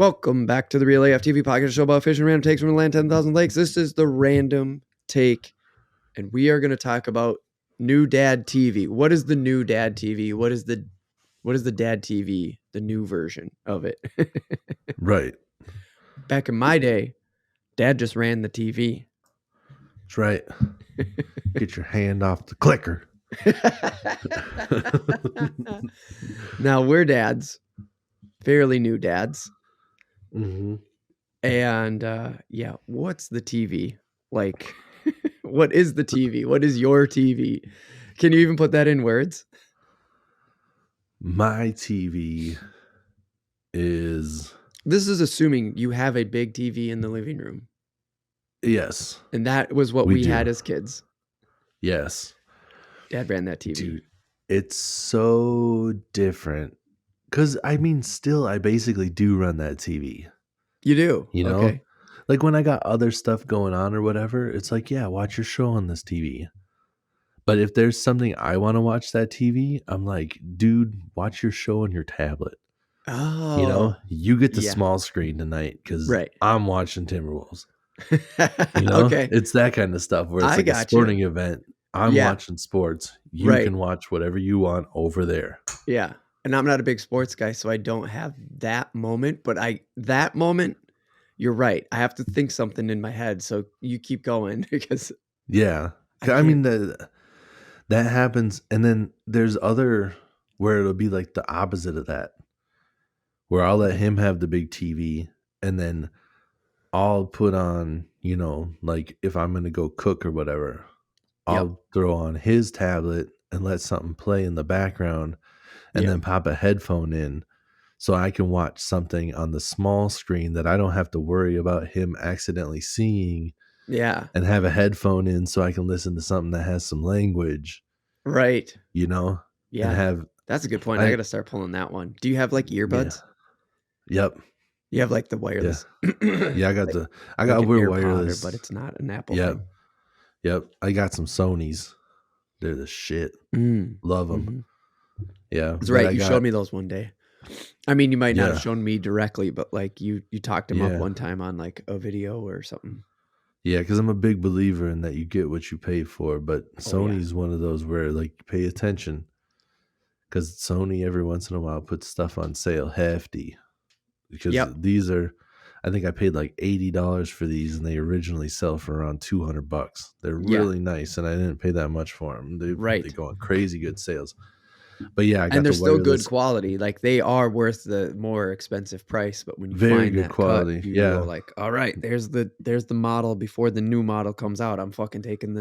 Welcome back to the Real AF TV podcast show about fishing random takes from the land 10,000 lakes. This is the random take, and we are going to talk about new dad TV. What is the new dad TV? What is the dad TV? The new version of it. Right. Back in my day, dad just ran the TV. That's right. Get your hand off the clicker. Now we're dads, fairly new dads. Mm-hmm. And yeah, what's the TV? Like, what is the TV? What is your TV? Can you even put that in words? My TV is... This is assuming you have a big TV in the living room. Yes. And that was what we had as kids. Yes. Dad ran that TV. Dude, it's so different. Because, I mean, still, I basically do run that TV. You do? You know? Okay. Like, when I got other stuff going on or whatever, it's like, yeah, watch your show on this TV. But if there's something I want to watch that TV, I'm like, dude, watch your show on your tablet. Oh. You know? You get the small screen tonight because I'm watching Timberwolves. You know? Okay. It's that kind of stuff where it's like a sporting event. I'm watching sports. You can watch whatever you want over there. Yeah. And I'm not a big sports guy, so I don't have that moment. But that moment, you're right. I have to think something in my head. So you keep going because I mean that happens, and then there's other where it'll be like the opposite of that, where I'll let him have the big TV, and then I'll put on, you know, like if I'm gonna go cook or whatever, I'll throw on his tablet and let something play in the background. And then pop a headphone in so I can watch something on the small screen that I don't have to worry about him accidentally seeing. Yeah. And have a headphone in so I can listen to something that has some language. Right. You know? Yeah. That's a good point. I got to start pulling that one. Do you have like earbuds? Yeah. Yep. You have like the wireless. Yeah, I got weird wireless. But it's not an Apple thing. Yep. I got some Sonys. They're the shit. Love them. Mm-hmm. Yeah, that's right. You showed me those one day. I mean, you might not have shown me directly, but like you talked them up one time on like a video or something. Yeah, because I'm a big believer in that you get what you pay for. But Sony's one of those where like you pay attention, because Sony every once in a while puts stuff on sale hefty. Because these are, I think I paid like $80 for these, and they originally sell for around $200. They're really nice, and I didn't pay that much for them. They go on crazy good sales. But yeah, and they're still good quality. Like they are worth the more expensive price. But when you very find good that quality, cut, you go like, all right, there's the model before the new model comes out. I'm fucking taking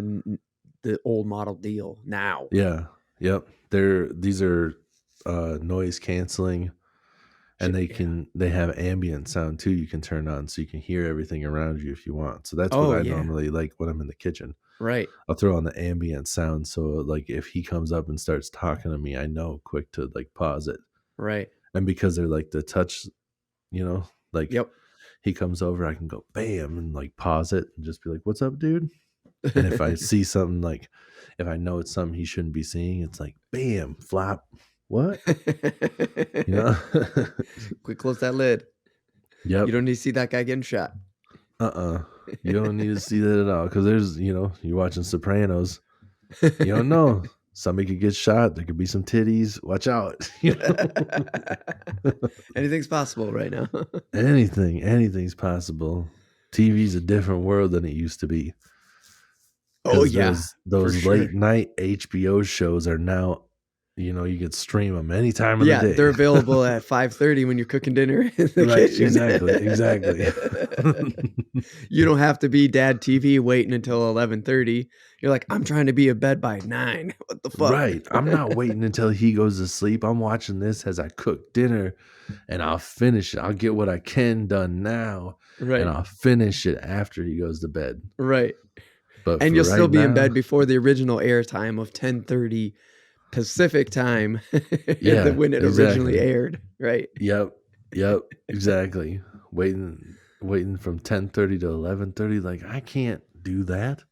the old model deal now. Yeah, yep. These are noise canceling, and they have ambient sound too. You can turn on so you can hear everything around you if you want. So that's what I normally like when I'm in the kitchen. Right. I'll throw on the ambient sound so like if he comes up and starts talking to me, I know quick to like pause it. Right. And because they're like the touch, you know, like he comes over, I can go bam and like pause it and just be like, "What's up, dude?" And if I see something like, if I know it's something he shouldn't be seeing, it's like bam, flop. What? You know? Quick, close that lid. Yep. You don't need to see that guy getting shot. You don't need to see that at all, because there's, you know, you're watching Sopranos. You don't know. Somebody could get shot. There could be some titties. Watch out. You know? Anything's possible right now. Anything's possible. TV's a different world than it used to be. Oh yeah, those late night HBO shows are now, you know, you could stream them any time of the day. Yeah, they're available at 5:30 when you're cooking dinner in the kitchen. Exactly. You don't have to be dad TV waiting until 11:30. You're like, I'm trying to be in bed by 9. What the fuck? Right. I'm not waiting until he goes to sleep. I'm watching this as I cook dinner, and I'll finish it. I'll get what I can done now, and I'll finish it after he goes to bed. Right. And you'll still be in bed before the original air time of 10:30 Pacific time when it originally aired, right? Yep, exactly. Waiting from 10:30 to 11:30. Like, I can't do that.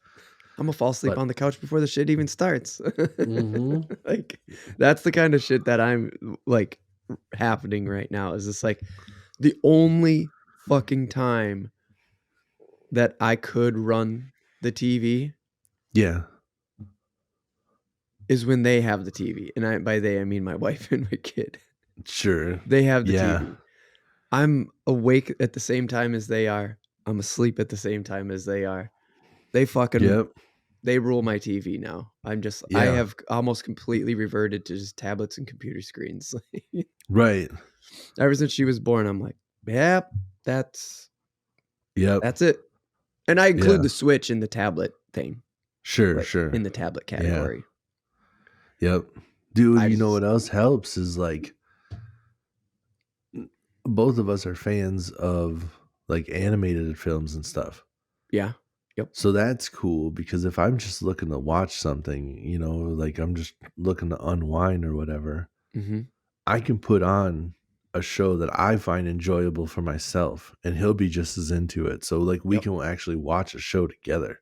I'm gonna fall asleep on the couch before the shit even starts. Like, that's the kind of shit that I'm like happening right now. Is this like The only fucking time that I could run the TV Yeah. is when they have the TV. And by they, I mean my wife and my kid. Sure. They have the Yeah. TV. I'm awake at the same time as they are. I'm asleep at the same time as they are. They fucking Yep. they rule my TV now. I Yeah. have almost completely reverted to just tablets and computer screens. Right. Ever since she was born, I'm like, yep, that's Yep. it. And I include Yeah. the Switch in the tablet thing, Sure. like Sure. in the tablet Yeah. category. Yep. Dude, I you know just what else helps is like both of us are fans of like animated films and stuff. yeah. Yep. So that's cool because if I'm just looking to watch something, you know, like I'm just looking to unwind or whatever, Mm-hmm. I can put on a show that I find enjoyable for myself and he'll be just as into it. So like we Yep. can actually watch a show together,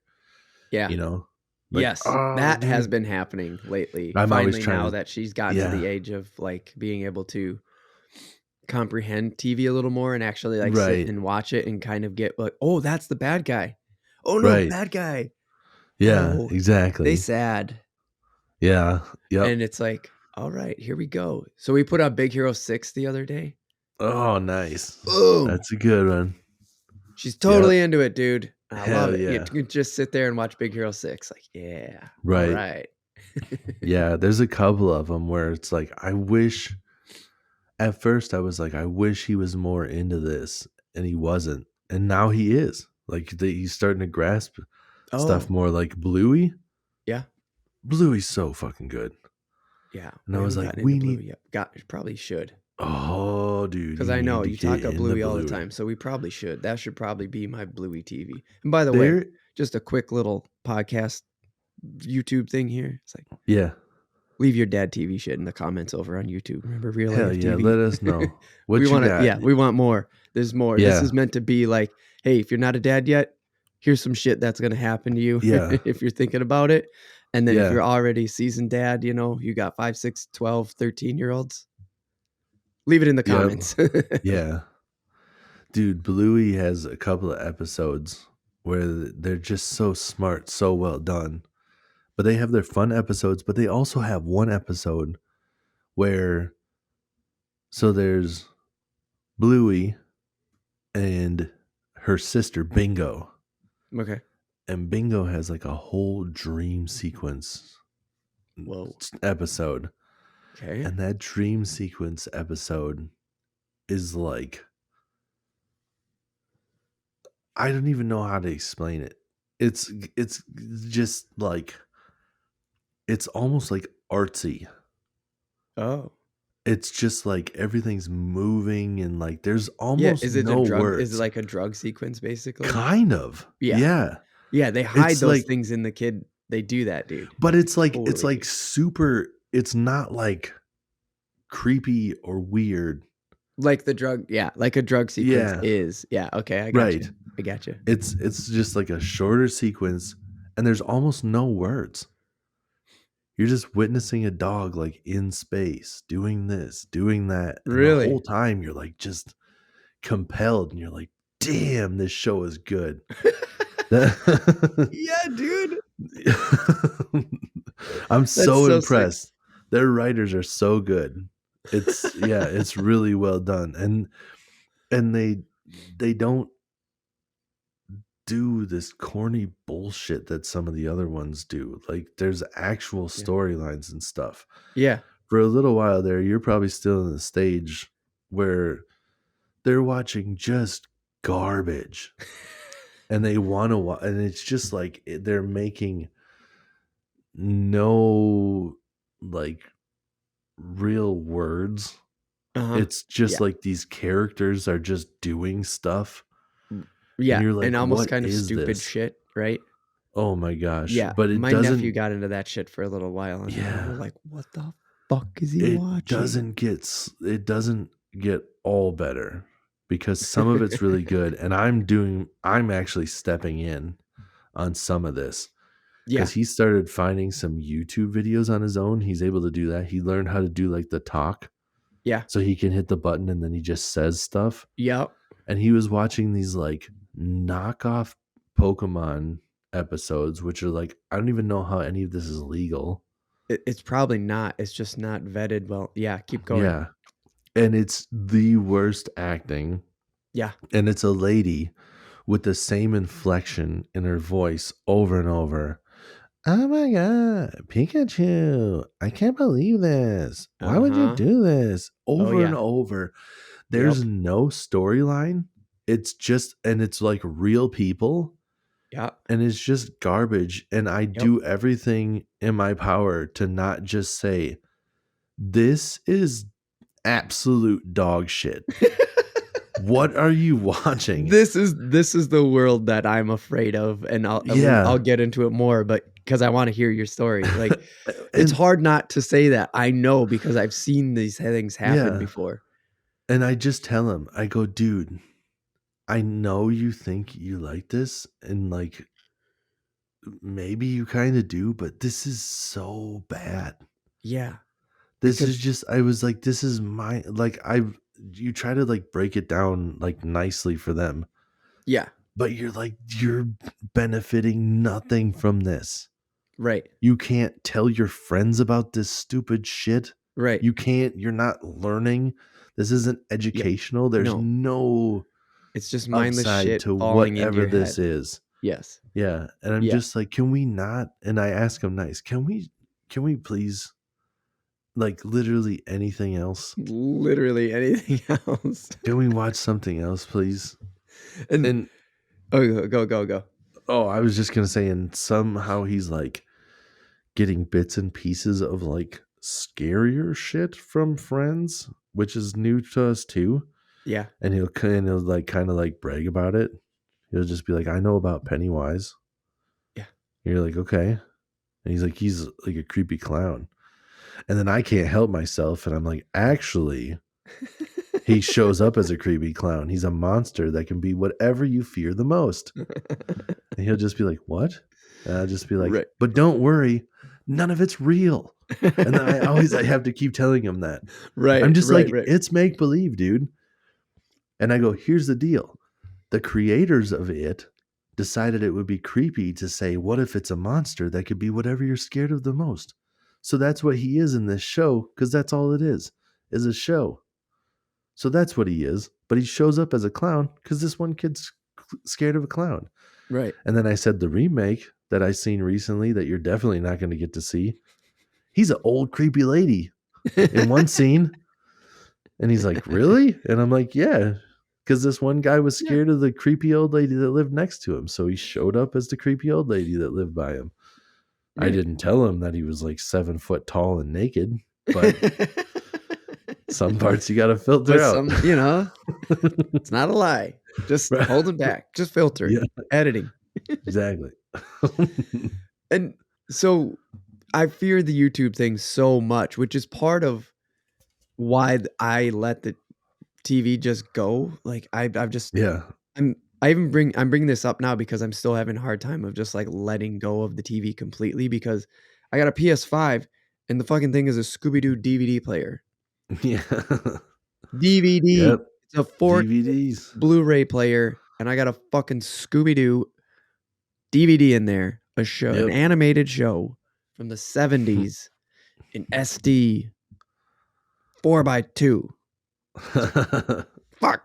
Yeah. you know? Like, Yes, oh, that has dude. been happening lately. I'm always Finally, trying now to, that she's gotten to yeah, the age of like being able to comprehend TV a little more and actually like sit right, and watch it and kind of get like, oh, that's the bad guy. Oh no, right. bad guy. Yeah, Oh, they exactly. sad. Yeah, yep. And it's like, all right, here we go. So we put on Big Hero 6 the other day. Oh, nice. Boom. That's a good one. She's Yep. totally into it, dude. I love Hell it. You yeah. can just sit there and watch Big Hero 6. Like, yeah. All Right. right. Yeah, there's a couple of them where it's like, I wish, at first I was like, I wish he was more into this, and he wasn't. And now he is. Like, he's starting to grasp stuff Oh, more like Bluey. yeah. Bluey's so fucking good. Yeah. And I We was haven't like, gotten we into need, Bluey yet. Probably should. oh, dude, Because you I know need to you talk get about into Bluey all the Bluey. time, so we probably should. That should probably be my Bluey TV. And by the way, There, just a quick little podcast YouTube thing here. It's like, yeah. leave your dad TV shit in the comments over on YouTube. Remember Real Hell AF yeah, TV? let us know what We you want to, got. yeah, we want more. There's more. This Yeah, is meant to be like, hey, if you're not a dad yet, here's some shit that's going to happen to you yeah, if you're thinking about it. And then if yeah, you're already a seasoned dad, you know, you got 5, 6, 12, 13-year-olds, leave it in the yep, comments. yeah. Dude, Bluey has a couple of episodes where they're just so smart, so well done. But they have their fun episodes, but they also have one episode where, so there's Bluey and her sister Bingo. Okay. And Bingo has like a whole dream sequence Whoa. episode. Okay. And that dream sequence episode is like, I don't even know how to explain it. It's just like, it's almost like artsy. Oh. It's just like everything's moving and like there's Yeah. almost Is it no a drug? Is it words. like a drug sequence, basically? Kind of. Yeah. Yeah. Yeah. They hide It's those like, things in the kid. They do that, dude. but it's Totally like do. super, it's not like creepy or weird. Like the drug. Yeah. Like a drug sequence Yeah. is. Yeah. Okay. I got Right. you. I got you. It's just like a shorter sequence and there's almost no words. You're just witnessing a dog like in space doing this, doing that. And the Really? whole time you're like just compelled and you're like, damn, this show is good. Yeah, dude. I'm That's so so sick. impressed. Their writers are so good. It's yeah, it's really well done. And they don't do this corny bullshit that some of the other ones do. Like there's actual Yeah. storylines and stuff. Yeah. For a little while there, you're probably still in the stage where they're watching just garbage and they want to watch, and it's just like they're making no like real words. Uh-huh. It's just Yeah. like these characters are just doing stuff. Yeah. And you're like, And almost what kind of is stupid this? shit, right? Oh my gosh. Yeah. But it My nephew doesn't, got into that shit for a little while, and we yeah, were like, what the fuck is he watching? it doesn't get all better because some of it's really good. And I'm actually stepping in on some of this. Yeah. Because he started finding some YouTube videos on his own. He's able to do that. He learned how to do like the talk. Yeah. so he can hit the button and then he just says stuff. Yep. And he was watching these like knockoff Pokemon episodes, which are like, I don't even know how any of this is legal. It's probably not. It's just not vetted well. Yeah, keep going. Yeah. And it's the worst acting. Yeah. And it's a lady with the same inflection in her voice over and over. Oh my God, Pikachu. I can't believe this. Why would you Uh-huh. do this? Oh, Over and yeah. over. There's Yep. no storyline. It's just, and it's like real people, Yep. and it's just garbage. And I Yep. do everything in my power to not just say, this is absolute dog shit. What are you watching? This is the world that I'm afraid of, and I'll Yeah. get into it more, but because I want to hear your story. Like, it's And hard not to say that. I know because I've seen these things happen yeah. before. And I just tell him, I go, dude, I know you think you like this, and like maybe you kind of do, but this is so bad. Yeah. This Because is just, I was like, this is my, like, you try to like break it down like nicely for them, yeah. but you're like, you're benefiting nothing from this. Right. You can't tell your friends about this stupid shit. Right. You're not learning. This isn't educational. There's No. no It's just mindless upside shit to falling into whatever your this head. is. Yes. Yeah. And I'm Yeah. just like, can we not? And I ask him nice, can we please, like, literally anything else? Literally anything else. Can we watch something else, please? And oh, go. Oh, I was just gonna say, and somehow he's like getting bits and pieces of like scarier shit from friends, which is new to us too. Yeah. And he'll kind of like brag about it. He'll just be like, I know about Pennywise. Yeah. And you're like, okay. And he's like a creepy clown. And then I can't help myself. And I'm like, actually, he shows up as a creepy clown. He's a monster that can be whatever you fear the most. And he'll just be like, what? And I'll just be like, Right. but don't worry, none of it's real. And then I have to keep telling him that. Right. I'm just right. it's make believe, dude. And I go, here's the deal. The creators of it decided it would be creepy to say, what if it's a monster that could be whatever you're scared of the most? So that's what he is in this show, because that's all it is a show. So that's what he is. But he shows up as a clown because this one kid's scared of a clown. Right. And then I said the remake that I seen recently that you're definitely not going to get to see. He's an old creepy lady in one scene. And he's like, really? And I'm like, yeah. Because this one guy was scared of the creepy old lady that lived next to him. So he showed up as the creepy old lady that lived by him. Right. I didn't tell him that he was like 7 foot tall and naked, but some parts you got to filter out. It's not a lie. Just hold it back. Just filter. Yeah. Editing. Exactly. And so I fear the YouTube thing so much, which is part of why I let the TV just go. Like I've just I'm bringing this up now because I'm still having a hard time of just like letting go of the TV completely, because I got a PS5 and the fucking thing is a Scooby-Doo DVD player. Yeah. DVD. Yep. It's a 4 DVDs. Blu-ray player, and I got a fucking Scooby-Doo DVD in there. A show, an animated show from the 70s in SD 4x2. Fuck.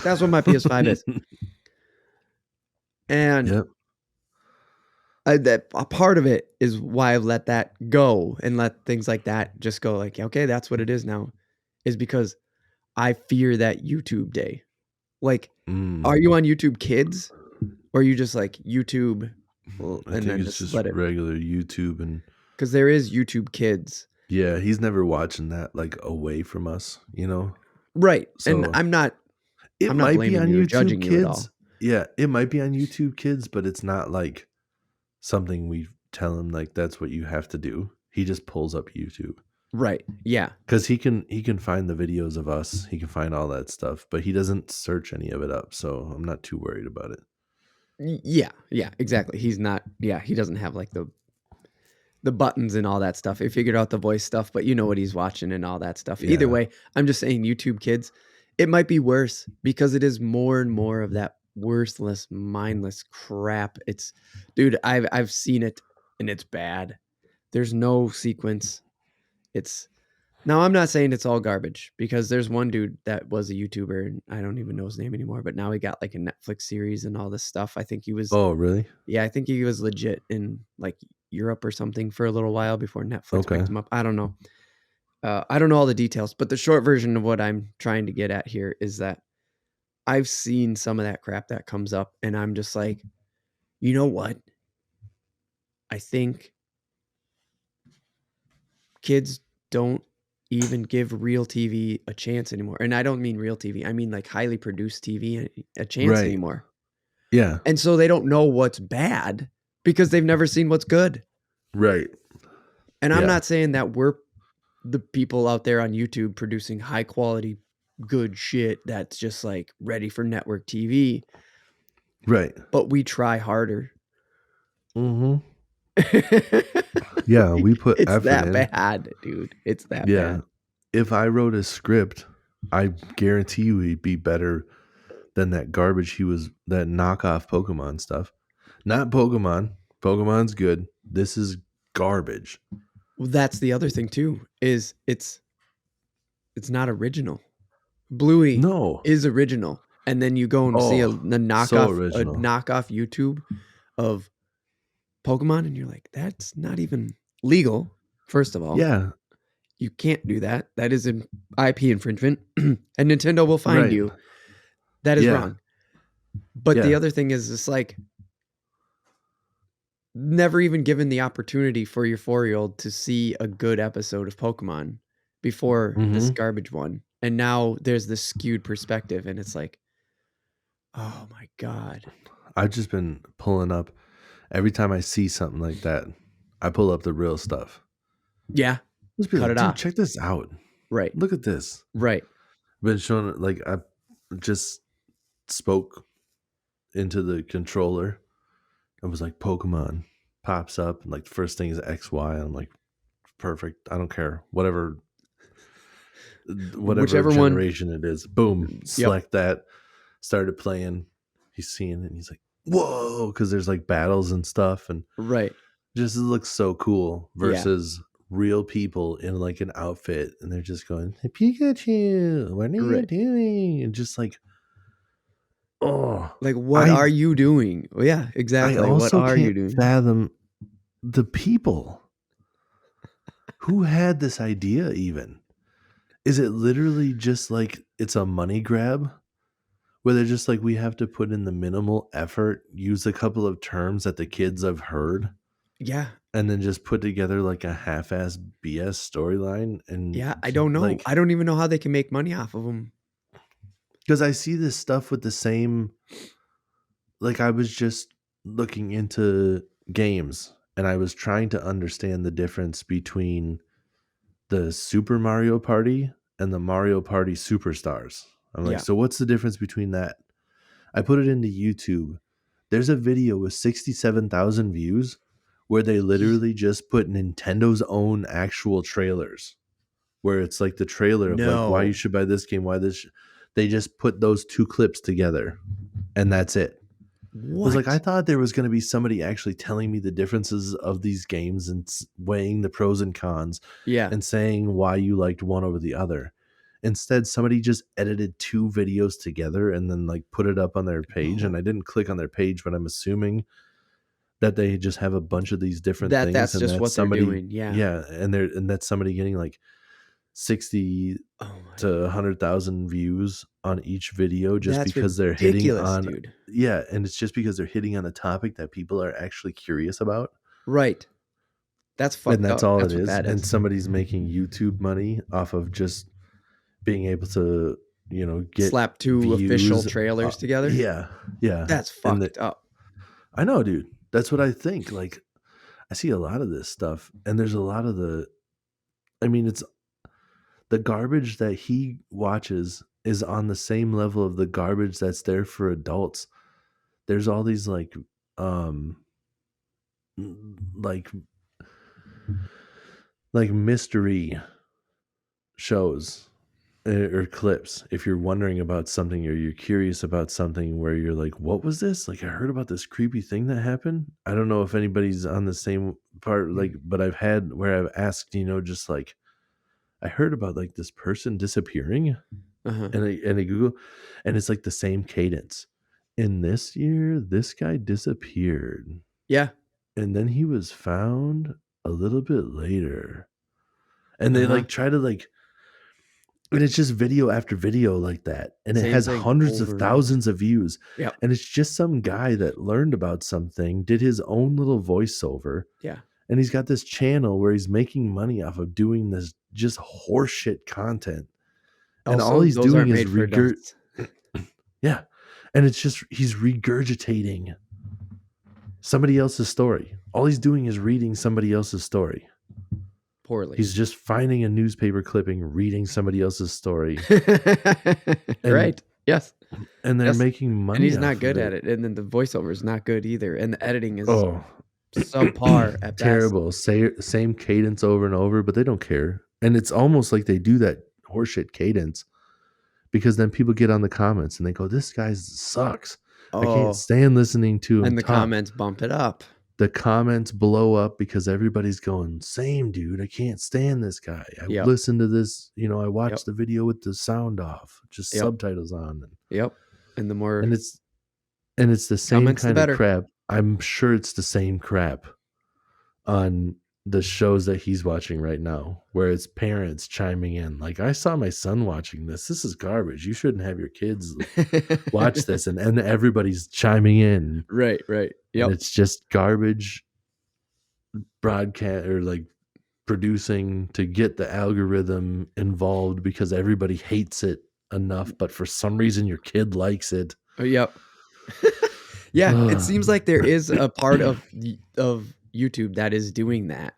That's what my PS5 is. And that a part of it is why I've let that go and let things like that just go like, okay, that's what it is now, is because I fear that YouTube day. Like, are you on YouTube Kids, or are you just like YouTube? I think it's just regular YouTube, and because there is YouTube Kids. Yeah, he's never watching that like away from us, Right. So and I'm not might be on YouTube Kids. You at all. Yeah, it might be on YouTube Kids, but it's not like something we tell him like that's what you have to do. He just pulls up YouTube. Right. Yeah. Because he can find the videos of us. He can find all that stuff, but he doesn't search any of it up. So I'm not too worried about it. Yeah. Yeah. Exactly. He's not. Yeah. He doesn't have like the buttons and all that stuff. He figured out the voice stuff, but you know what he's watching and all that stuff. Either Yeah. way, I'm just saying YouTube Kids, it might be worse because it is more and more of that worthless, mindless crap. It's, dude, I've seen it and it's bad. There's no sequence. It's now I'm not saying it's all garbage because there's one dude that was a YouTuber and I don't even know his name anymore, but now he got like a Netflix series and all this stuff. I think he was Oh, really? yeah, I think he was legit in like Europe or something for a little while before Netflix Okay. picked him up. I don't know. I don't know all the details, but the short version of what I'm trying to get at here is that I've seen some of that crap that comes up, and I'm just like, you know what? I think kids don't even give real TV a chance anymore. And I don't mean real TV, I mean like highly produced TV a chance Right. anymore. Yeah. And so they don't know what's bad because they've never seen what's good. Right. And I'm Yeah. not saying that we're the people out there on YouTube producing high quality, good shit that's just like ready for network TV, Right. but we try harder. Mm-hmm. Yeah, we put It's effort that in. bad, dude. It's that Yeah. bad. If I wrote a script, I guarantee you he'd be better than that garbage that knockoff Pokemon stuff. Not Pokemon. Pokemon's good. This is garbage. Well, that's the other thing too, is it's not original. Bluey No. is original. And then you go and see a So original. knockoff YouTube of Pokemon, and you're like, that's not even legal. First of all, Yeah. you can't do that. That is an IP infringement, and Nintendo will find Right. you. That is Yeah. wrong. But the Yeah. other thing is, it's like never even given the opportunity for your 4-year-old to see a good episode of Pokemon before this Mhm. garbage one. And now there's this skewed perspective, and it's like, oh my God. I've just been pulling up every time I see something like that. I pull up the real stuff. Yeah. Just be Cut like, it dude, off. check this out. Right. Look at this. Right. Been showing it like I just spoke into the controller. It was like Pokemon pops up, and like the first thing is XY. And I'm like, perfect. I don't care. Whatever Whichever one. generation it is. Boom. Yep. Select that. Started playing. He's seeing it and he's like, whoa, because there's like battles and stuff, and Right. just it looks so cool Yeah. versus real people in like an outfit, and they're just going, hey, Pikachu, what are you Right. doing? And just like, oh, Like, what are you doing? Well, yeah, I exactly. What also are you can't doing? fathom the people who had this idea. Even is it literally just like it's a money grab? Where they're just like, we have to put in the minimal effort, use a couple of terms that the kids have heard, Yeah. and then just put together like a half-ass BS storyline. And Yeah. I don't know. like, I don't even know how they can make money off of them. because I see this stuff with the same, like I was just looking into games and I was trying to understand the difference between the Super Mario Party and the Mario Party Superstars. I'm like, Yeah. so what's the difference between that? I put it into YouTube. There's a video with 67,000 views where they literally just put Nintendo's own actual trailers, where it's like the trailer of like why No. you should buy this game, why this. They just put those two clips together, and that's it. I was like, I What? thought there was going to be somebody actually telling me the differences of these games and weighing the pros and cons Yeah. and saying why you liked one over the other. Instead, somebody just edited two videos together and then like put it up on their page. No. And I didn't click on their page, but I'm assuming that they just have a bunch of these different things, That's and just that's what they're somebody, doing. Yeah. yeah, and that's somebody getting like 60 Oh my to 100,000 views on each video just That's because they're hitting ridiculous, on, dude. yeah, and it's just because they're hitting on a topic that people are actually curious about. Right. That's fucked And that's up. all That's it what is. that And is. somebody's making YouTube money off of just being able to, get Slap two views. official trailers together. Yeah. Yeah. That's And fucked up. I know, dude. That's what I think. Like, I see a lot of this stuff, and there's a lot of it's the garbage that he watches is on the same level of the garbage that's there for adults. There's all these like like mystery shows or clips. If you're wondering about something or you're curious about something where you're like, what was this? Like, I heard about this creepy thing that happened. I don't know if anybody's on the same part, like, but I've had where I've asked, just like, I heard about like this person disappearing, Uh-huh. and I Google, and it's like the same cadence. In this year, this guy disappeared, Yeah. and then he was found a little bit later, and they Uh-huh. like try to like, and it's just video after video like that, and it Same has thing hundreds of over and over. thousands of views, Yep. and it's just some guy that learned about something, did his own little voiceover, Yeah. and he's got this channel where he's making money off of doing this just horseshit content. And all Also, he's those doing aren't is made for adults. yeah. And it's just he's regurgitating somebody else's story. All he's doing is reading somebody else's story. Poorly. He's just finding a newspaper clipping, reading somebody else's story. Right. Yes. And they're Yes. making money. And he's off not of good it. at it. And then the voiceover is not good either. And the editing is Oh, subpar at best. terrible. Same cadence over and over, but they don't care. And it's almost like they do that horseshit cadence because then people get on the comments and they go, "This guy sucks. I Oh, can't stand listening to him and the talk." comments bump it up. The comments blow up because everybody's going, "Same dude, I can't stand this guy. I Yep. listened to this, I watched Yep. the video with the sound off, just Yep. subtitles on." Yep. And the more And it's the same comments, the kind of better. crap. I'm sure it's the same crap on the shows that he's watching right now, where it's parents chiming in like, "I saw my son watching this. This is garbage. You shouldn't have your kids watch this." And everybody's chiming in. Right. Yep. And it's just garbage broadcast or like producing to get the algorithm involved because everybody hates it enough, but for some reason your kid likes it. Oh, yep. Yeah, it seems like there is a part of YouTube that is doing that.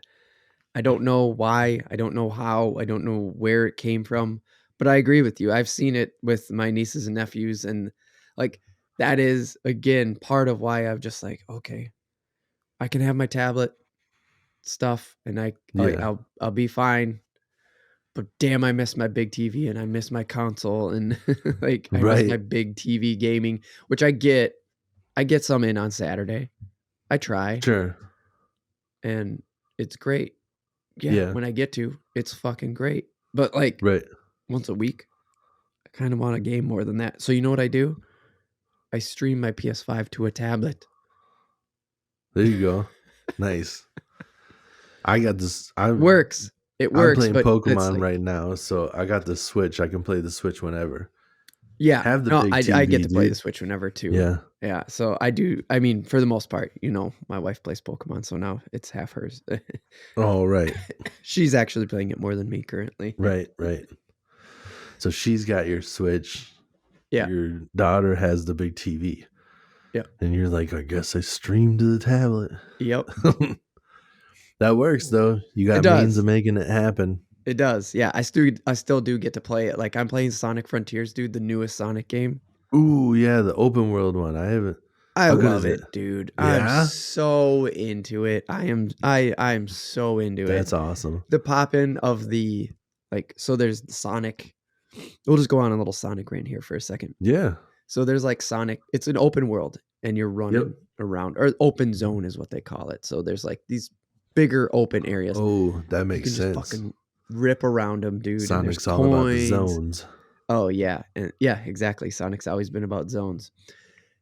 I don't know why, I don't know how, I don't know where it came from, but I agree with you. I've seen it with my nieces and nephews, and like that is again part of why I'm just like, okay, I can have my tablet stuff and I'll be fine. But damn, I miss my big TV and I miss my console and like I miss my big TV gaming, which I get. I get some in on Saturday. I try. Sure. And it's great. Yeah. When I get to, it's fucking great. But like once a week, I kind of want a game more than that. So you know what I do? I stream my PS5 to a tablet. There you go. Nice. I got this. Works. It works. I'm playing Pokemon right now, so I got the Switch. I can play the Switch whenever. Yeah. Have the big TV, I get to play the Switch whenever too. Yeah. Yeah. So I do. I mean, for the most part, my wife plays Pokemon, so now it's half hers. Oh, right. She's actually playing it more than me currently. Right. So she's got your Switch. Yeah. Your daughter has the big TV. Yeah. And you're like, I guess I stream to the tablet. Yep. That works though. You got means of making it happen. It does. Yeah. I still do get to play it. Like I'm playing Sonic Frontiers, dude, the newest Sonic game. Ooh, yeah, the open world one. I haven't. I love it, dude. Yeah? I'm so into it. I'm so into it. That's awesome. The pop-in of so there's Sonic. We'll just go on a little Sonic rant here for a second. Yeah. So there's like Sonic. It's an open world and you're running around, or open zone is what they call it. So there's like these bigger open areas. Oh, that makes sense. Just fucking rip around them, dude. Sonic's all about the zones. Oh yeah. And yeah, exactly. Sonic's always been about zones.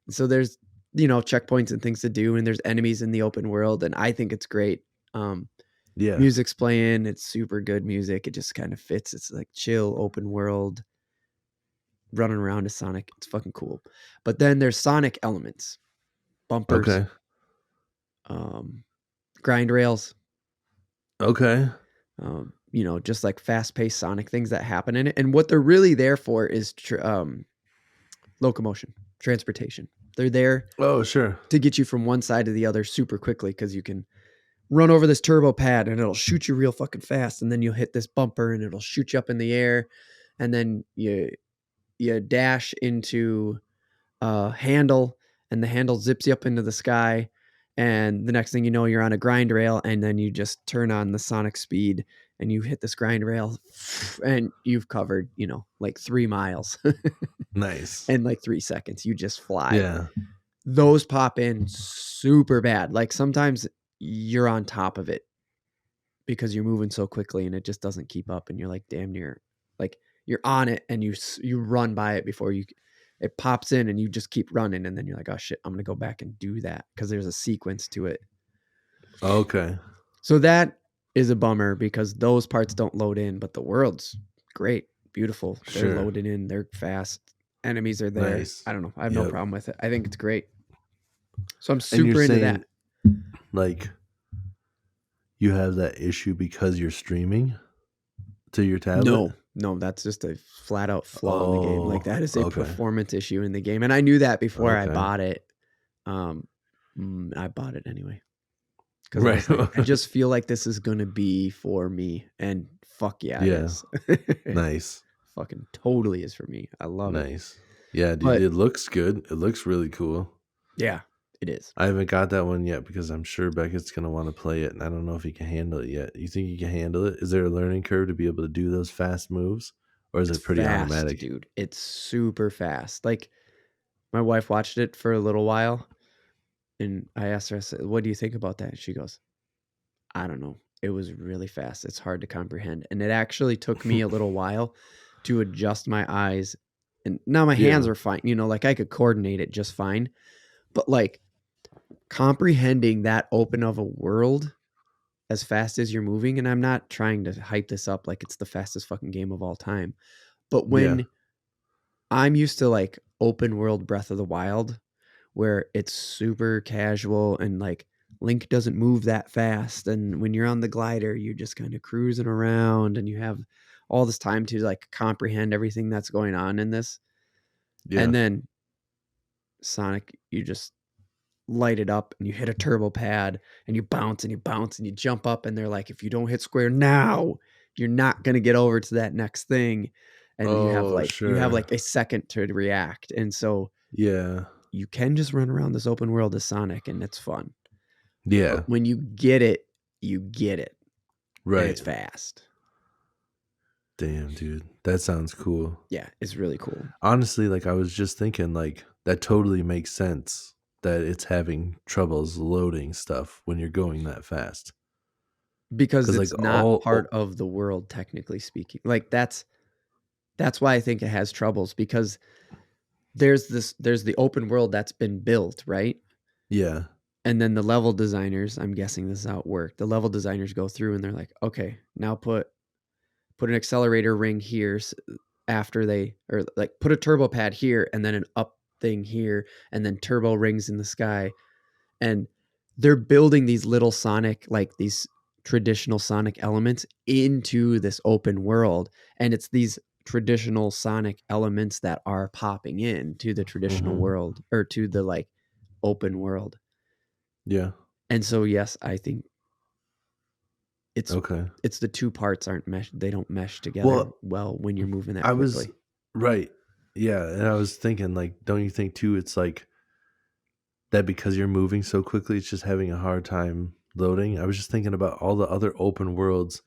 So there's, checkpoints and things to do, and there's enemies in the open world, and I think it's great. Yeah. Music's playing, it's super good music. It just kind of fits. It's like chill open world. Running around as Sonic. It's fucking cool. But then there's Sonic elements. Bumpers. Okay. Grind rails. Okay. Just like fast-paced Sonic things that happen in it. And what they're really there for is locomotion, transportation. They're there sure, to get you from one side to the other super quickly, because you can run over this turbo pad and it'll shoot you real fucking fast, and then you'll hit this bumper and it'll shoot you up in the air, and then you dash into a handle and the handle zips you up into the sky, And the next thing you know, you're on a grind rail, and then you just turn on the sonic speed and you hit this grind rail and you've covered, like 3 miles Nice. in like 3 seconds. You just fly. Yeah. Those pop in super bad. Like sometimes you're on top of it because you're moving so quickly and it just doesn't keep up, and you're like damn near like you're on it, and you run by it before it pops in, and you just keep running, and then you're like, oh shit, I'm gonna go back and do that because there's a sequence to it. Okay. So that is a bummer because those parts don't load in, but the world's great, beautiful. They're Sure. loaded in, they're fast. Enemies are there. Nice. I don't know. I have no Yep. problem with it. I think it's great. So I'm And you're super into saying, that. like, you have that issue because you're streaming to your tablet? No, that's just a flat out flaw in the game. Like that is a okay. performance issue in the game, and I knew that before I Okay. bought it. I bought it anyway because Right. I just feel like this is gonna be for me, and fuck yeah, it Yeah. is. Nice. Fucking totally is for me. I love it. Nice. Yeah, dude, But it looks good. It looks really cool. yeah, it is. I haven't got that one yet because I'm sure Beckett's going to want to play it, and I don't know if he can handle it yet. You think he can handle it? Is there a learning curve to be able to do those fast moves, or is It's it pretty fast, automatic? dude. It's super fast. Like my wife watched it for a little while, and I asked her, I said, "What do you think about that?" And she goes, "I don't know. It was really fast. It's hard to comprehend." And it actually took me a little while to adjust my eyes. And now my hands Yeah. are fine. Like I could coordinate it just fine. But like comprehending that open of a world as fast as you're moving, and I'm not trying to hype this up like it's the fastest fucking game of all time. But when I'm used to like open world Breath of the Wild, where it's super casual and like Link doesn't move that fast, and when you're on the glider, you're just kind of cruising around, and you have all this time to like comprehend everything that's going on in this. Yeah. And then Sonic, you just light it up and you hit a turbo pad and you bounce and you bounce and you jump up, and they're like, if you don't hit square now, you're not going to get over to that next thing. And you have like a second to react. And so yeah. you can just run around this open world as Sonic, and it's fun. Yeah. But when you get it, you get it. Right. And it's fast. Damn, dude. That sounds cool. Yeah, it's really cool. Honestly, like I was just thinking, like that totally makes sense that it's having troubles loading stuff when you're going that fast. Because it's like not part of the world, technically speaking. Like that's why I think it has troubles, because there's the open world that's been built, right? Yeah. And then the level designers, I'm guessing this is how it worked. The level designers go through and they're like, okay, now put an accelerator ring here after or like put a turbo pad here and then an up thing here and then turbo rings in the sky. And they're building these little Sonic, like these traditional Sonic elements into this open world. And it's these traditional Sonic elements that are popping in to the traditional world, or to the like open world. Yeah. And so, yes, I think it's okay. It's the two parts aren't meshed. They don't mesh together well when you're moving that quickly. Right. Yeah. And I was thinking, like, don't you think too, it's like that because you're moving so quickly, it's just having a hard time loading? I was just thinking about all the other open worlds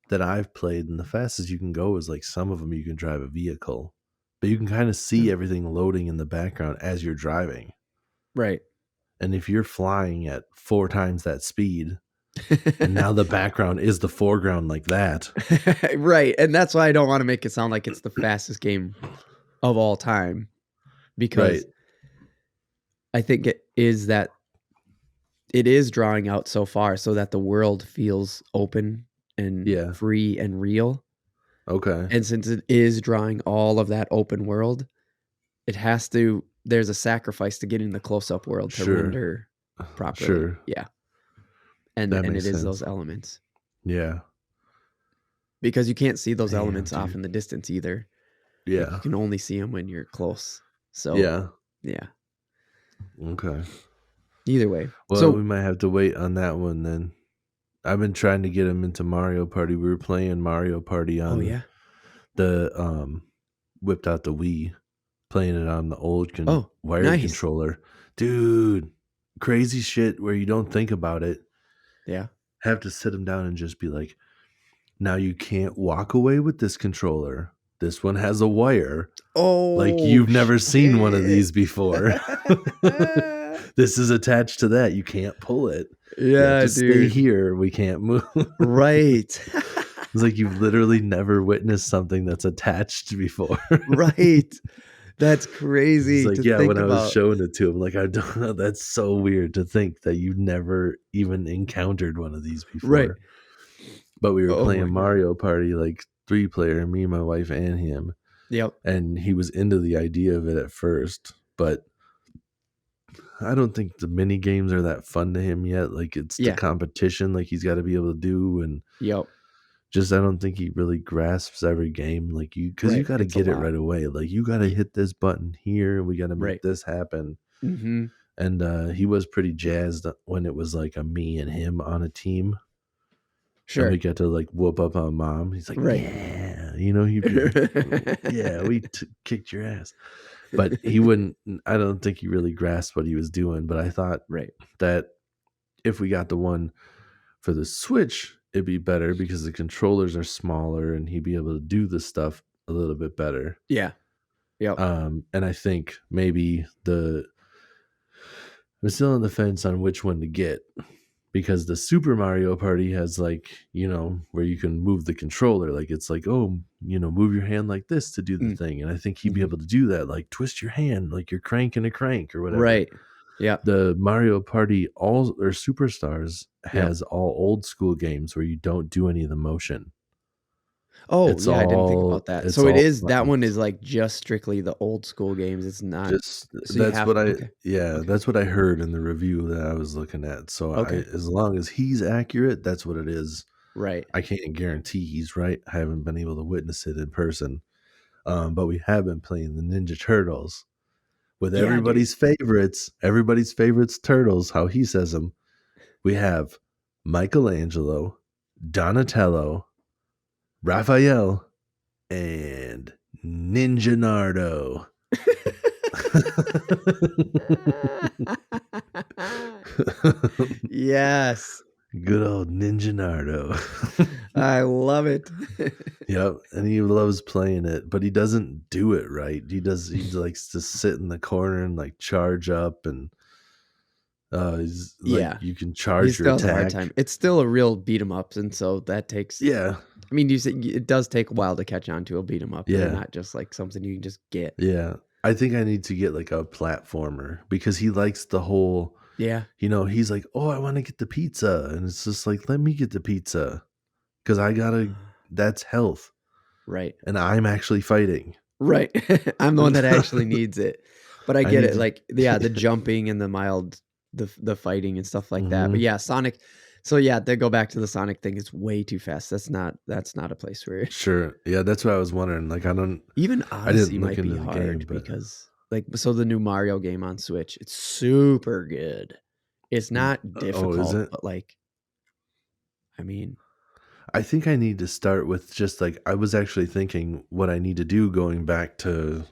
that I've played, and the fastest you can go is like some of them you can drive a vehicle, but you can kind of see everything loading in the background as you're driving. Right. And if you're flying at 4 times that speed, and now the background is the foreground like that. Right. And that's why I don't want to make it sound like it's the fastest game of all time, because I think it is drawing out so far so that the world feels open and free and real. Okay. And since it is drawing all of that open world, there's a sacrifice to getting the close-up world to render properly. Sure. Yeah. And it is sense. Those elements. Yeah. Because you can't see those elements off in the distance either. Yeah. Like you can only see them when you're close. So yeah. Okay. Either way. Well, we might have to wait on that one then. I've been trying to get him into Mario Party. We were playing Mario Party on the whipped out the Wii, playing it on the old wired controller. Dude, crazy shit where you don't think about it. Yeah. Have to sit them down and just be like, now you can't walk away with this controller. This one has a wire. Like Oh, you've never seen one of shit. these before. This is attached to that. You can't pull it. You have Yeah, to stay dude. here. We can't move. Right. It's like you've literally never witnessed something that's attached before. Right. That's It's crazy like, to yeah, when think I was about. showing it to him, like, I don't know. That's so weird to think that you never even encountered one of these Right. before. But we were Oh playing my God. Mario Party, like 3-player, me, my wife, and him. Yep. And he was into the idea of it at first. But I don't think the mini games are that fun to him yet. Like, it's the Yeah. competition, like, he's got to be able to do. And Yep. just, I don't think he really grasps every game. Like, because you Right. got to It's a get it lot. right away. Like, you got to hit this button here. And we got to make Right. this happen. Mm-hmm. And he was pretty jazzed when it was like a me and him on a team. And Sure. we got to like whoop up on mom. He's like, Right. yeah, he'd be like, yeah, we kicked your ass. But he wouldn't, I don't think he really grasped what he was doing. But I thought Right. that if we got the one for the Switch, it'd be better because the controllers are smaller and he'd be able to do the stuff a little bit better. Yeah. Yep. And I think maybe I'm still on the fence on which one to get. Because the Super Mario Party has like, where you can move the controller. Like it's like, oh, move your hand like this to do the thing. And I think he'd be able to do that. Like twist your hand like you're cranking a crank or whatever. Right. Yeah. The Mario Party Superstars Yep. has all old school games where you don't do any of the motion. Oh, It's yeah, I didn't think all about that. it's So it all is that one buttons. is like just strictly the old school games. It's not Just so you that's have what I okay. yeah, Okay. that's what I heard in the review that I was looking at. So Okay. as long as he's accurate, that's what it is. Right. I can't guarantee he's right. I haven't been able to witness it in person. But we have been playing the Ninja Turtles with Yeah, dude. everybody's favorites turtles, how he says them. We have Michelangelo, Donatello, Raphael, and Ninja Nardo. Yes. Good old Ninja Nardo. I love it. Yep, and he loves playing it, but he doesn't do it right. He likes to sit in the corner and like charge up, and he's like Yeah. you can He charge your still has a hard attack. time. It's still a real beat 'em up, and so that takes Yeah, I mean, you said it does take a while to catch on to a beat 'em up. They're yeah, not just like something you can just get. yeah. I think I need to get like a platformer because he likes the whole. Yeah. He's like, oh, I want to get the pizza, and it's just like, let me get the pizza because I gotta. That's health, Right. and I'm actually fighting. Right. I'm the one that actually needs it. But I I get need it. to. Like, yeah, the jumping and the mild, the fighting and stuff like that. But Mhm. yeah, Sonic. So yeah, they go back to the Sonic thing. It's way too fast. That's not a place where Sure, yeah, that's what I was wondering. Like, even I Odyssey didn't look might be into the game, hard but because like so the new Mario game on Switch, it's super good. It's not oh, is difficult, it? but like, I mean, I think I need to start with just like I was actually thinking what I need to do going back to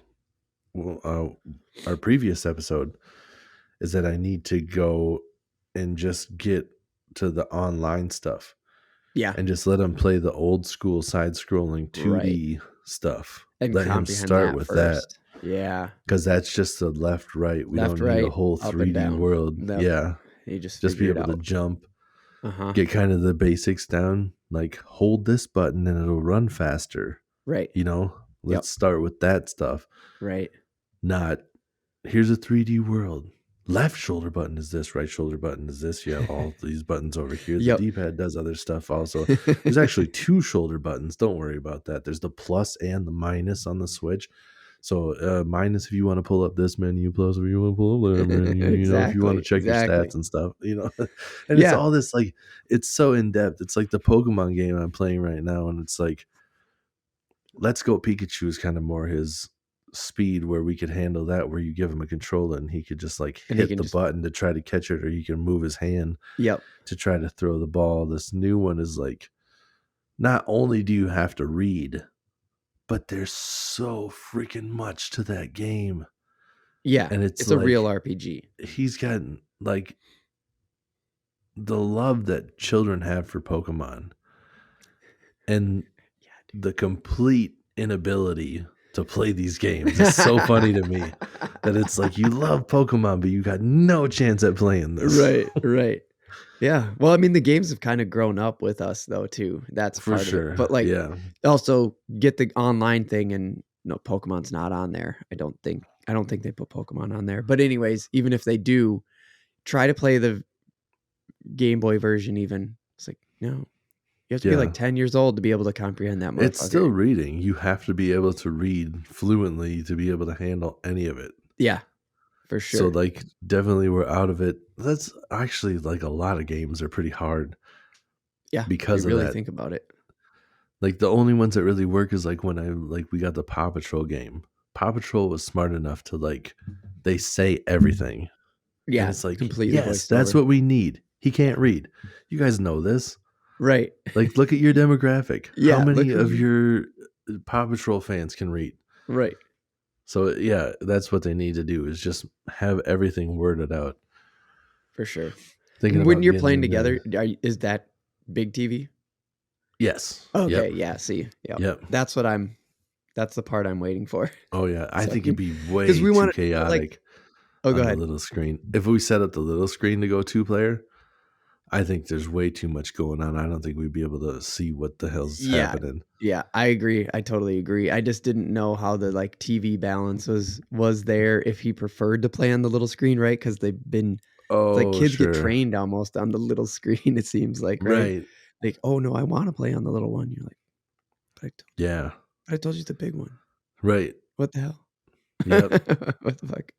well, our previous episode is that I need to go and just get to the online stuff yeah, and just let him play the old school side scrolling right. 2D stuff. And Let him comprehend start that with that first. Yeah. because that's just the left, right. We Left, don't need a right, whole up and 3D down. world. Yep. Yeah. You just Just be figure it able to out. jump, Uh-huh. get kind of the basics down, like hold this button and it'll run faster. Right. Let's Yep. start with that stuff. Right. Not here's a 3D world. Left shoulder button is this, right shoulder button is this. You have all these buttons over here. Yep. The D-pad does other stuff also. There's actually 2 shoulder buttons. Don't worry about that. There's the plus and the minus on the Switch. So minus if you want to pull up this menu, plus if you want to pull up that menu, if you want to check your stats and stuff, And it's all this like it's so in depth. It's like the Pokemon game I'm playing right now, and it's like Let's Go Pikachu is kind of more his speed where we could handle that, where you give him a controller and he could just like hit the button to try to catch it, or he can move his hand to try to throw the ball. This new one is like, not only do you have to read, but there's so freaking much to that game. Yeah. And it's a like, real RPG. he's gotten like the love that children have for Pokemon and Yeah, the complete inability to play these games is so funny to me that it's like you love Pokemon, but you got no chance at playing this. Right, right. Yeah. Well, I mean, the games have kind of grown up with us though too. That's For part of it. sure. But like Yeah. also get the online thing and no Pokemon's not on there. I don't think they put Pokemon on there. But anyways, even if they do, try to play the Game Boy version even. It's like, no. You have to be Yeah. like 10 years old to be able to comprehend that It's motherfucker. still reading. You have to be able to read fluently to be able to handle any of it. Yeah, for sure. So like definitely we're out of it. That's actually like a lot of games are pretty hard. Yeah, because you of really that. think about it. Like the only ones that really work is like when we got the Paw Patrol game. Paw Patrol was smart enough to like they say everything. Yeah, And it's like, completely yes, voiced that's over. what we need. He can't read. You guys know this. Right. Like look at your demographic. How Yeah, many look who of you- your Paw Patrol fans can read? Right. So yeah, that's what they need to do is just have everything worded out. For sure. Thinking And when about you're getting playing into- together, is that big TV? Yes. Okay, Yep. yeah, see. Yep. Yep. That's the part I'm waiting for. Oh yeah. I So think can- it'd be way 'cause we too wanna, chaotic oh, go on the ahead. little screen. If we set up the little screen to go 2-player, I think there's way too much going on. I don't think we'd be able to see what the hell's Yeah. happening. Yeah, I agree. I totally agree. I just didn't know how the like TV balance was there if he preferred to play on the little screen, right? Because they've been it's like Oh, kids get sure. trained almost on the little screen, it seems like, right? Right. Like, oh no, I want to play on the little one. You're like, Yeah. I told you the big one. Right. What the hell? Yep. What the fuck?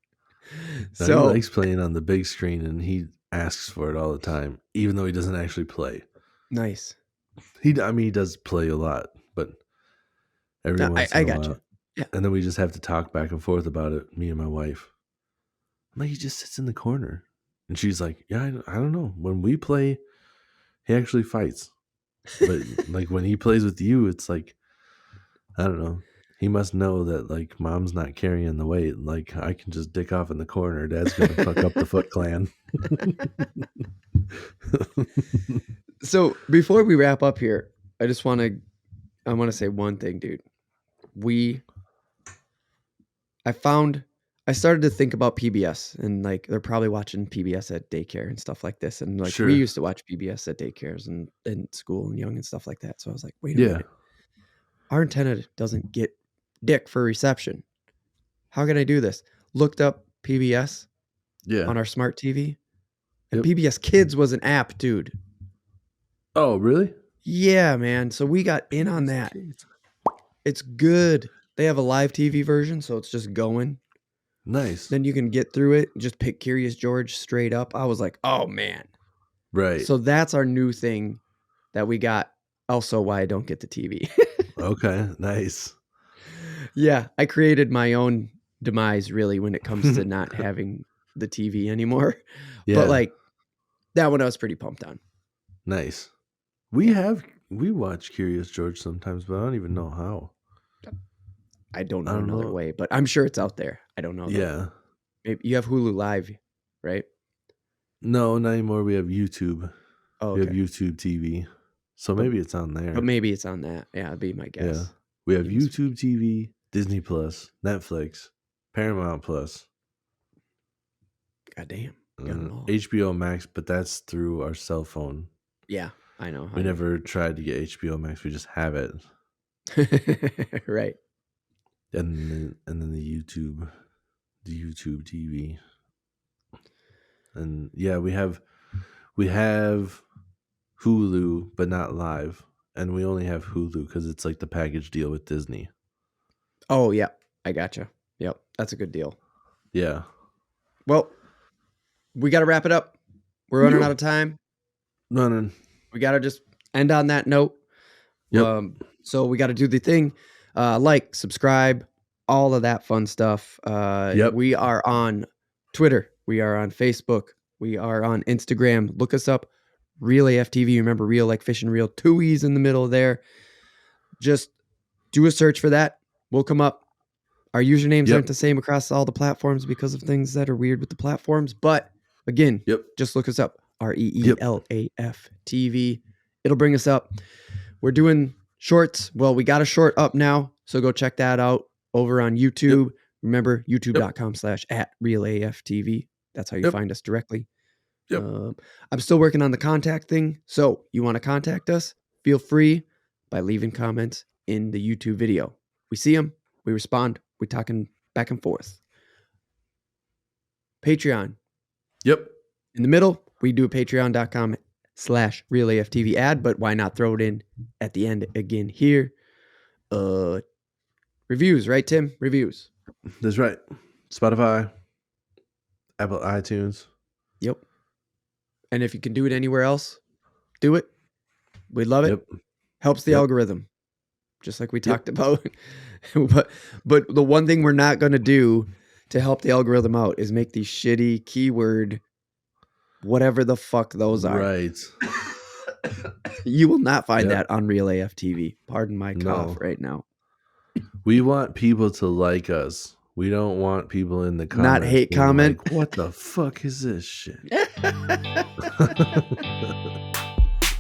Now, So he likes playing on the big screen and he asks for it all the time, even though he doesn't actually play. nice. He does play a lot, but every No, once I in a got while. you. Yeah. And then we just have to talk back and forth about it, me and my wife. I'm like, he just sits in the corner. And she's like, yeah, I don't know. When we play, he actually fights. But like when he plays with you, it's like, I don't know. He must know that like mom's not carrying the weight. Like I can just dick off in the corner. Dad's gonna fuck up the Foot Clan. So before we wrap up here, I want to say one thing, dude. I started to think about PBS and like they're probably watching PBS at daycare and stuff like this. And like Sure. we used to watch PBS at daycares and school and young and stuff like that. So I was like, wait a Yeah. minute. Our antenna doesn't get dick for reception. How can I do this? Looked up PBS Yeah. on our smart TV. And Yep. PBS Kids was an app, dude. Oh, really? Yeah, man. So we got in on that. It's good. They have a live TV version, so it's just going. Nice. Then you can get through it. Just pick Curious George straight up. I was like, oh man. Right. So that's our new thing that we got. Also, why I don't get the TV. Okay. Nice. Yeah, I created my own demise really when it comes to not having the TV anymore. Yeah. But like that one I was pretty pumped on. Nice. We watch Curious George sometimes, but I don't even know how. I don't know I don't another know. way, but I'm sure it's out there. I don't know. though. Yeah. Maybe you have Hulu Live, right? No, not anymore. We have YouTube. Oh, We have okay. YouTube TV. So maybe it's on there. But maybe it's on that. Yeah, that'd be my guess. Yeah. We have Yes. YouTube TV, Disney Plus, Netflix, Paramount Plus, God damn. Got 'em all. HBO Max, but that's through our cell phone. Yeah, I know. We never tried to get HBO Max. We just have it. Right. And then the YouTube TV. And yeah, we have Hulu, but not live. And we only have Hulu because it's like the package deal with Disney. Oh, yeah. I gotcha. Yep. That's a good deal. Yeah. Well, we got to wrap it up. We're running Yep. out of time. No. We got to just end on that note. Yep. So we got to do the thing. Like, subscribe, all of that fun stuff. Yep. We are on Twitter. We are on Facebook. We are on Instagram. Look us up. Real AF TV. Remember, real like fish and reel. 2 E's in the middle there. Just do a search for that. We'll come up. Our usernames Yep. aren't the same across all the platforms because of things that are weird with the platforms, but Again, Yep. just look us up. REELAF TV. It'll bring us up. We're doing shorts. Well, we got a short up now, so go check that out over on YouTube. Yep. Remember, youtube.com/@ReelAFTV. That's how you find us directly. Yep. I'm still working on the contact thing. So you want to contact us? Feel free by leaving comments in the YouTube video. We see them. We respond. We're talking back and forth. Patreon. Yep. In the middle, we do a patreon.com/ReelAFTV ad, but why not throw it in at the end again here? Reviews, right, Tim? Reviews. That's right. Spotify, Apple iTunes. Yep. And if you can do it anywhere else, do it. We love it. Yep. Helps the algorithm, just like we talked about. but the one thing we're not going to do to help the algorithm out is make these shitty keyword, whatever the fuck those are. Right. You will not find that on Real AF TV. Pardon my cough right now. We want people to like us. We don't want people in the comments. Not hate comment. Like, what the fuck is this shit?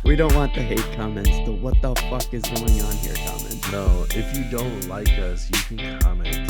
We don't want the hate comments. The what the fuck is going on here comments. No, if you don't like us, you can comment.